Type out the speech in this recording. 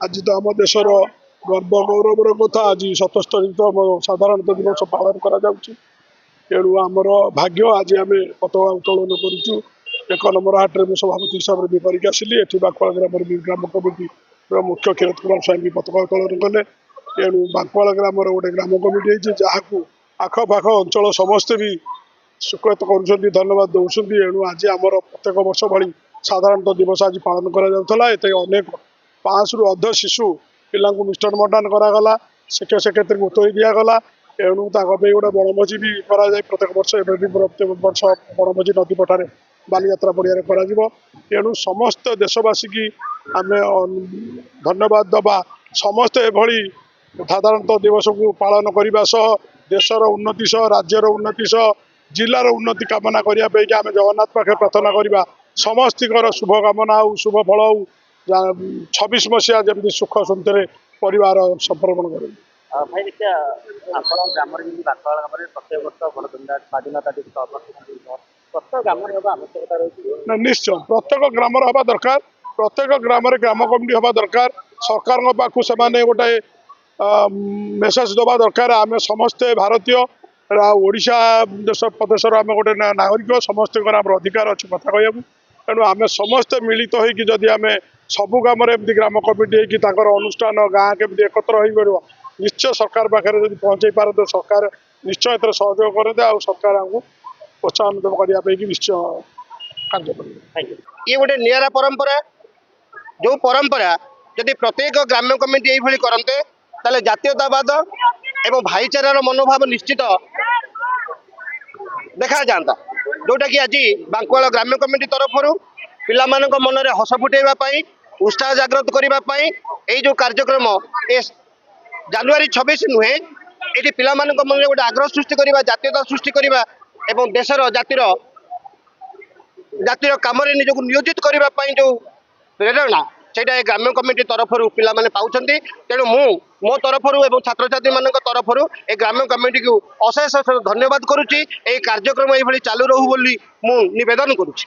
आज तो आम देशर गर्व गौरवर कथा आज 77तम साधारणतः दिवस पालन करू आमर भाग्य आज आम पताका उत्तोलन करुचु। 1 नंबर हाट में सभापति हिसाब से भी आसिली एटी बांकुआल ग्राम ग्राम कमिटी मुख्य क्षीरत कुमार स्वाई पताका उत्तोलन कले। तेणु बांकुआल ग्राम गोटे ग्राम कमिटी जहाँ आखपाख अंचल समस्ते भी स्वीकृत कर धन्यवाद दौरान। एणु आज आमर प्रत्येक वर्ष भाई साधारणतः दिवस आज पालन कर 500 रु अधिक शिशु पिला मिष्टान बंटन करागला शिक्षक शिक्षयित्री को उत्तर दिगला। एणु गोटे बनभोजी भी कराए प्रत्येक वर्ष प्रत्येक वर्ष बनभोजी नदी पठार बालीयात्रा पड़िया तेणु समस्त देशवासी की आम धन्यवाद दबा समस्ते एभली साधारणतः दिवस को पालन करने सह देशर उन्नति सह राज्यर उन्नति सह जिलार उन्नति कामना करने आम जगन्नाथ पाखे प्रार्थना करवा समस्तर शुभ कामना हो शुभ फल हो 26 मसीहा जमी सुख शांति परिवार संपर्पण कर। भाई देखिए आपण ग्राम बांकुआल ग्राम प्रत्येक वर्ष बड़ धूमधाम स्वाधीनता दिवस प्रत्येक ग्राम आवश्यकता रही निश्चय प्रत्येक ग्राम हवा दरकार प्रत्येक ग्राम ग्राम कमिटी हवा दरकार सरकार पाखु से गोटे मेसेज दबा दरकार आम समस्ते भारतीय ओडिशा देश प्रदेश आम गोटे नागरिक समस्त अधिकार अच्छी कथा कहूँ। तेणु आम समस्ते मिलित होती आम सबु ग्राम ग्राम कमिटी अनुष्ठान गाँ केमी एकत्र हो निश्चय सरकार पाखे पहुँचे पारते सरकार निश्चय ए सहयोग करते आ सरकार आमको प्रोत्साहन करने निश्चय कार्य करेंगे। ये गोटे निरा परंपरा जो परंपरा जदि प्रत्येक ग्राम्य कमिटी ये करते ताले जातीयतावाद एवं भाईचारार मनोभाव निश्चित देखा जाता जोटा कि आज बांकुआल ग्राम्य कमिटी तरफ पिला मन में हस फुटाइवाई उत्साह जागृत करने यही जो कार्यक्रम ए जानुरी 26 नुहे ये पिला मन गोटे आग्रह सृष्टि करवा जातीयता सृष्टि करवा एवं देशर जातिर कम निजक नियोजित करने जो प्रेरणा से ग्राम्य कमिटी तरफ पिला माने पाउछंती। तेणु मो तरफ एवं छात्र छात्री मान तरफ ए ग्राम्य कमिटी को अशेष धन्यवाद करुच्ची। कार्यक्रम ये चालू रहू बोली मु निवेदन करुच्ची।